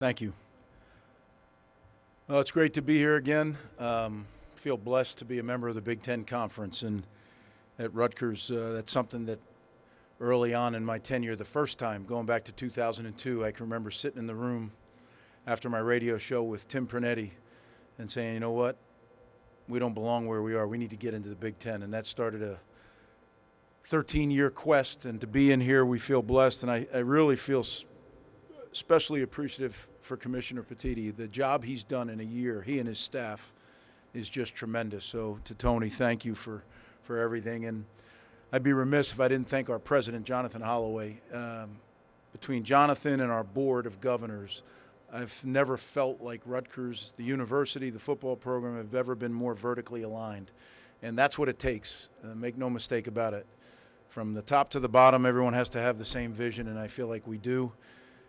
Thank you. Well, it's great to be here again. Feel blessed to be a member of the Big Ten Conference, and at Rutgers, that's something that early on in my tenure, the first time, going back to 2002, I can remember sitting in the room after my radio show with Tim Pernetti and saying, you know what, we don't belong where we are. We need to get into the Big Ten, and that started a 13-year quest, and to be in here, we feel blessed, and I really feel especially appreciative for Commissioner Petiti. The job he's done in a year, he and his staff, is just tremendous. So to Tony, thank you for everything. And I'd be remiss if I didn't thank our president, Jonathan Holloway. Between Jonathan and our board of governors, I've never felt like Rutgers, the university, the football program, have ever been more vertically aligned. And that's what it takes. Make no mistake about it. From the top to the bottom, everyone has to have the same vision, and I feel like we do.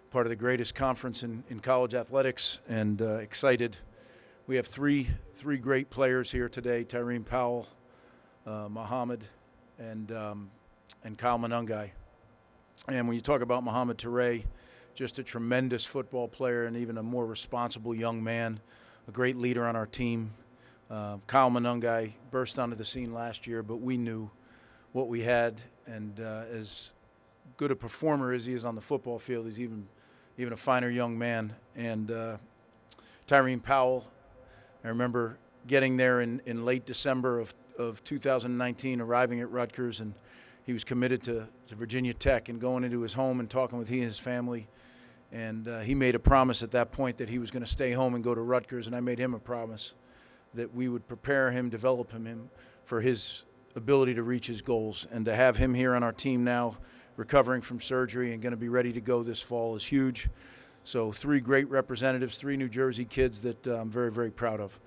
Part of the greatest conference in college athletics, and excited. We have three great players here today: Tyreen Powell, Muhammad, and Kyle Monungai. And when you talk about Muhammad Toure, just a tremendous football player and even a more responsible young man, a great leader on our team. Kyle Monungai burst onto the scene last year, but we knew what we had, and as good a performer as he is on the football field, he's even a finer young man. And Tyreen Powell, I remember getting there in late December of 2019, arriving at Rutgers, and he was committed to Virginia Tech, and going into his home and talking with he and his family. And he made a promise at that point that he was going to stay home and go to Rutgers, and I made him a promise that we would prepare him, develop him for his ability to reach his goals. And to have him here on our team now, recovering from surgery and going to be ready to go this fall, is huge. So three great representatives, three New Jersey kids that I'm very, very proud of.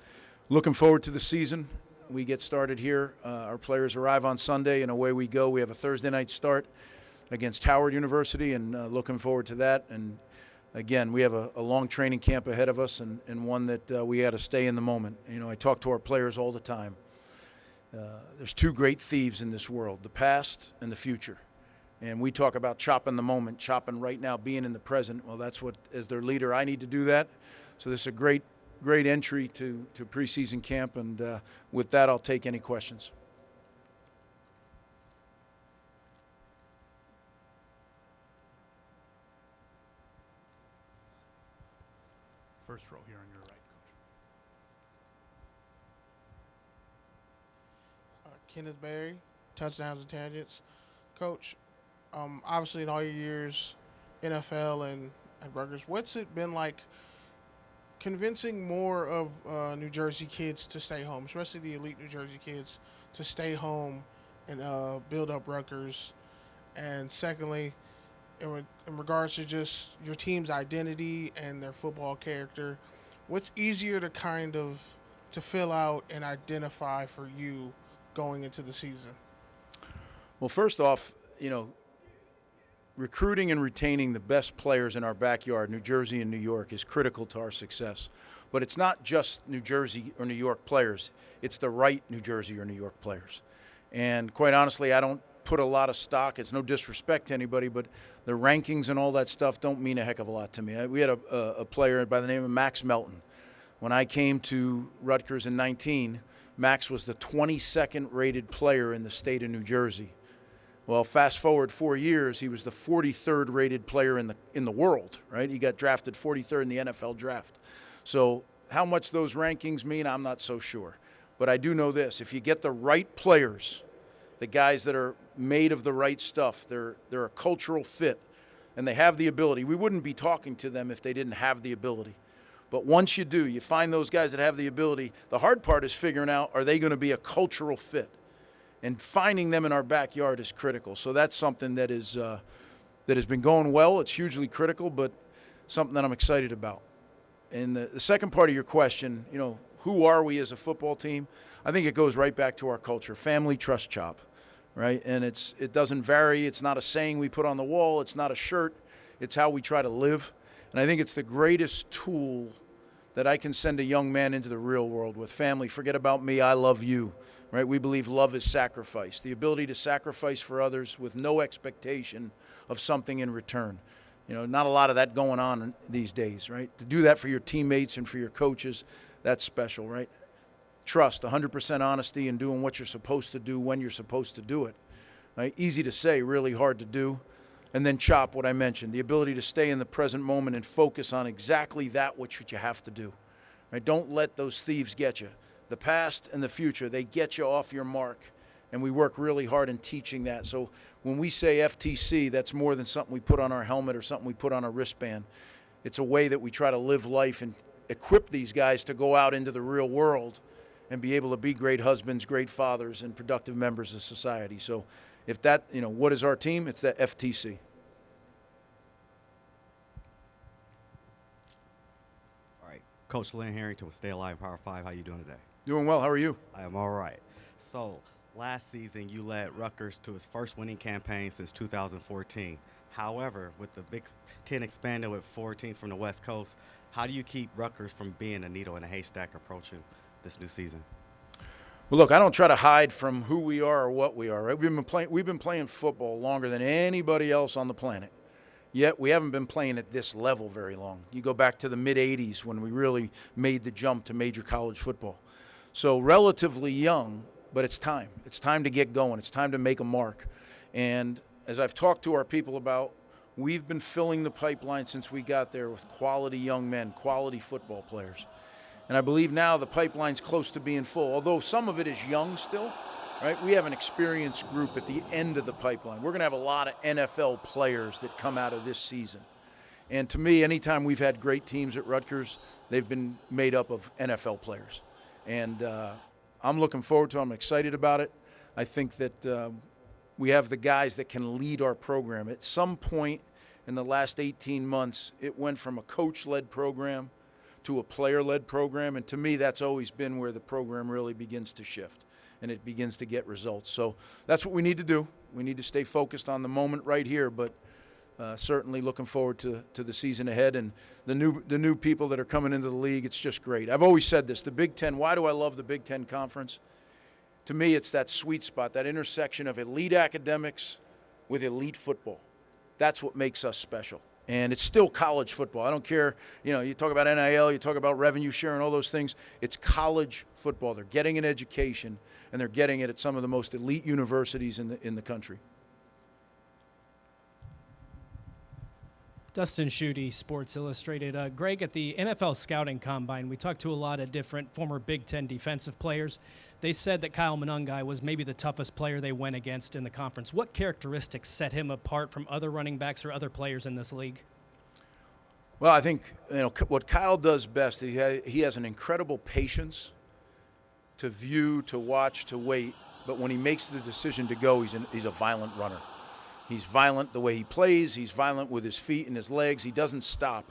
Looking forward to the season. We get started here. Our players arrive on Sunday, and away we go. We have a Thursday night start against Howard University, and looking forward to that. And again, we have a long training camp ahead of us, and one that we got to stay in the moment. You know, I talk to our players all the time. There's two great thieves in this world: the past and the future. And we talk about chopping the moment, chopping right now, being in the present. Well, that's what, as their leader, I need to do that. So this is a great entry to preseason camp. And with that, I'll take any questions. First row here on your right, Coach. Kenneth Berry, touchdowns and tangents. Coach, obviously in all your years, NFL and at Rutgers, what's it been like convincing more of New Jersey kids to stay home, especially the elite New Jersey kids, to stay home and build up Rutgers? And secondly, in regards to just your team's identity and their football character, what's easier to fill out and identify for you going into the season? Well, first off, you know, recruiting and retaining the best players in our backyard, New Jersey and New York, is critical to our success. But it's not just New Jersey or New York players. It's the right New Jersey or New York players. And quite honestly, I don't put a lot of stock. It's no disrespect to anybody, but the rankings and all that stuff don't mean a heck of a lot to me. We had a player by the name of Max Melton. When I came to Rutgers in 19, Max was the 22nd rated player in the state of New Jersey. Well, fast forward 4 years, he was the 43rd rated player in the world, right? He got drafted 43rd in the NFL draft. So how much those rankings mean, I'm not so sure. But I do know this: if you get the right players, the guys that are made of the right stuff, they're a cultural fit, and they have the ability. We wouldn't be talking to them if they didn't have the ability. But once you do, you find those guys that have the ability. The hard part is figuring out, are they going to be a cultural fit? And finding them in our backyard is critical. So that's something that has been going well. It's hugely critical, but something that I'm excited about. And the second part of your question, you know, who are we as a football team? I think it goes right back to our culture: family, trust, chop, right? And it doesn't vary. It's not a saying we put on the wall. It's not a shirt. It's how we try to live. And I think it's the greatest tool that I can send a young man into the real world with. Family, forget about me, I love you. Right? We believe love is sacrifice, the ability to sacrifice for others with no expectation of something in return. Not a lot of that going on these days, right? To do that for your teammates and for your coaches, that's special, right? Trust, 100% honesty, and doing what you're supposed to do when you're supposed to do it. Right? Easy to say, really hard to do. And then CHOP, what I mentioned, the ability to stay in the present moment and focus on exactly that which you have to do. Right? Don't let those thieves get you. The past and the future, they get you off your mark. And we work really hard in teaching that. So when we say FTC, that's more than something we put on our helmet or something we put on our wristband. It's a way that we try to live life and equip these guys to go out into the real world and be able to be great husbands, great fathers, and productive members of society. So if that, what is our team? It's that FTC. All right. Coach Lynn Harrington with Stay Alive Power 5. How you doing today? Doing well. How are you? I am all right. So last season, you led Rutgers to its first winning campaign since 2014. However, with the Big Ten expanded with 4 teams from the West Coast, how do you keep Rutgers from being a needle in a haystack approaching this new season? Well, look, I don't try to hide from who we are or what we are. Right? We've been playing football longer than anybody else on the planet. Yet we haven't been playing at this level very long. You go back to the mid-'80s when we really made the jump to major college football. So relatively young, but it's time. It's time to get going. It's time to make a mark. And as I've talked to our people about, we've been filling the pipeline since we got there with quality young men, quality football players. And I believe now the pipeline's close to being full. Although some of it is young still, right? We have an experienced group at the end of the pipeline. We're going to have a lot of NFL players that come out of this season. And to me, anytime we've had great teams at Rutgers, they've been made up of NFL players. And I'm looking forward to it. I'm excited about it. I think that we have the guys that can lead our program. At some point in the last 18 months, it went from a coach-led program to a player-led program, and to me, that's always been where the program really begins to shift, and it begins to get results. So that's what we need to do. We need to stay focused on the moment right here, but certainly looking forward to the season ahead and the new people that are coming into the league. It's just great. I've always said this, the Big Ten, why do I love the Big Ten Conference? To me, it's that sweet spot, that intersection of elite academics with elite football. That's what makes us special. And it's still college football. I don't care, you talk about NIL, you talk about revenue share and all those things. It's college football. They're getting an education, and they're getting it at some of the most elite universities in the country. Dustin Schutte, Sports Illustrated. Greg, at the NFL Scouting Combine, we talked to a lot of different former Big Ten defensive players. They said that Kyle Monangai was maybe the toughest player they went against in the conference. What characteristics set him apart from other running backs or other players in this league? Well, I think what Kyle does best, he has an incredible patience to view, to watch, to wait. But when he makes the decision to go, he's a violent runner. He's violent the way he plays. He's violent with his feet and his legs. He doesn't stop.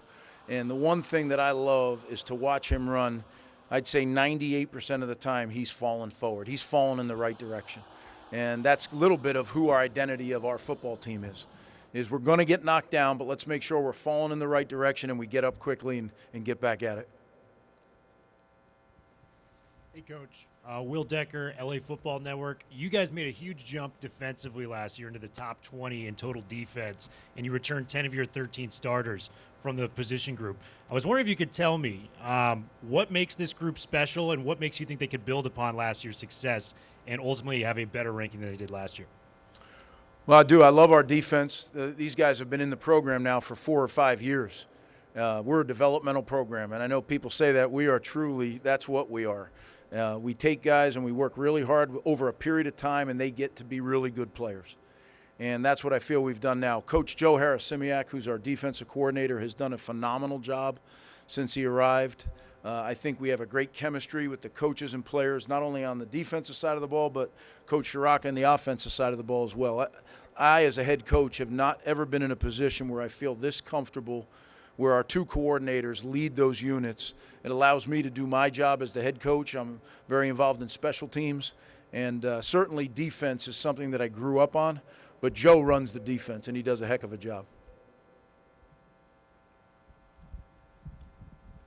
And the one thing that I love is to watch him run. I'd say 98% of the time he's falling forward. He's falling in the right direction. And that's a little bit of who our identity of our football team is we're going to get knocked down, but let's make sure we're falling in the right direction and we get up quickly and get back at it. Hey, Coach. Will Decker, LA Football Network. You guys made a huge jump defensively last year into the top 20 in total defense, and you returned 10 of your 13 starters from the position group. I was wondering if you could tell me what makes this group special and what makes you think they could build upon last year's success and ultimately have a better ranking than they did last year. Well, I do. I love our defense. These guys have been in the program now for 4 or 5 years. We're a developmental program, and I know people say that. We are truly, that's what we are. We take guys and we work really hard over a period of time, and they get to be really good players. And that's what I feel we've done now. Coach Joe Harris-Simiak, who's our defensive coordinator, has done a phenomenal job since he arrived. I think we have a great chemistry with the coaches and players, not only on the defensive side of the ball, but Coach Shiraka on the offensive side of the ball as well. I, as a head coach, have not ever been in a position where I feel this comfortable, where our 2 coordinators lead those units. It allows me to do my job as the head coach. I'm very involved in special teams, and certainly defense is something that I grew up on, but Joe runs the defense, and he does a heck of a job.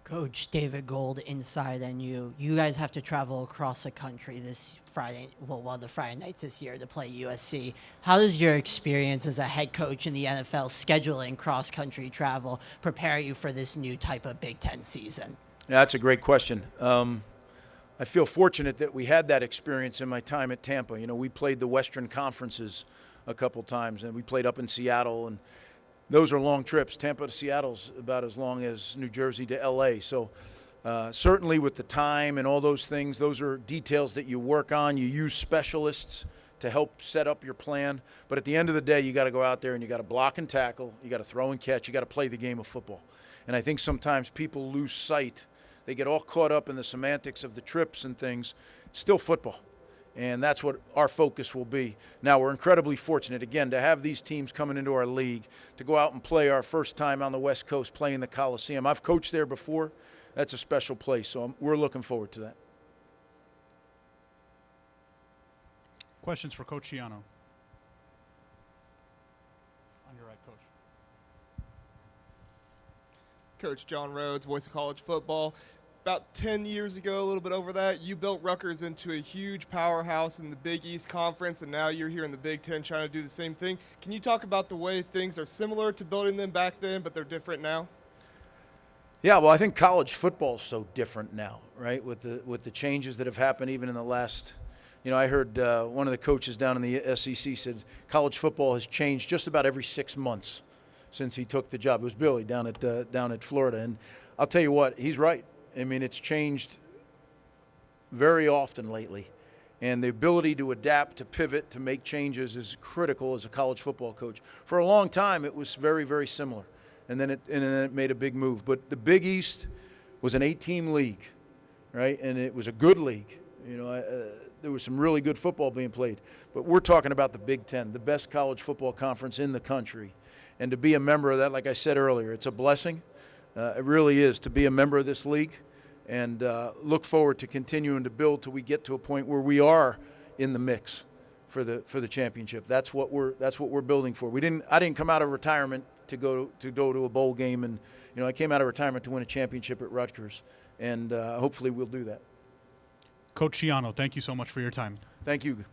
Coach David Gold, Inside NU. You guys have to travel across the country this Friday, well, one of the Friday nights this year to play USC. How does your experience as a head coach in the NFL scheduling cross-country travel prepare you for this new type of Big Ten season? Yeah, that's a great question. I feel fortunate that we had that experience in my time at Tampa. You know, we played the Western Conferences a couple times, and we played up in Seattle, and those are long trips. Tampa to Seattle's about as long as New Jersey to L.A. So certainly with the time and all those things, those are details that you work on. You use specialists to help set up your plan. But at the end of the day, you got to go out there and you got to block and tackle. You got to throw and catch. You got to play the game of football. And I think sometimes people lose sight. They get all caught up in the semantics of the trips and things. It's still football. And that's what our focus will be. Now, we're incredibly fortunate, again, to have these teams coming into our league, to go out and play our first time on the West Coast, playing the Coliseum. I've coached there before. That's a special place, so we're looking forward to that. Questions for Coach Schiano? On your right, Coach. Coach John Rhodes, voice of college football. About 10 years ago, a little bit over that, you built Rutgers into a huge powerhouse in the Big East Conference, and now you're here in the Big Ten trying to do the same thing. Can you talk about the way things are similar to building them back then, but they're different now? Yeah, well, I think college football is so different now, right, with the changes that have happened even in the last – you know, I heard one of the coaches down in the SEC said college football has changed just about every 6 months since he took the job. It was Billy down at Florida, and I'll tell you what, he's right. I mean, it's changed very often lately. And the ability to adapt, to pivot, to make changes is critical as a college football coach. For a long time, it was very, very similar. And then it made a big move. But the Big East was an 8-team league, right? And it was a good league. You know, there was some really good football being played. But we're talking about the Big Ten, the best college football conference in the country. And to be a member of that, like I said earlier, it's a blessing. It really is to be a member of this league. And look forward to continuing to build till we get to a point where we are in the mix for the championship. That's what we're building for. I didn't come out of retirement to go to a bowl game, and you know, I came out of retirement to win a championship at Rutgers, and hopefully we'll do that. Coach Schiano, thank you so much for your time. Thank you.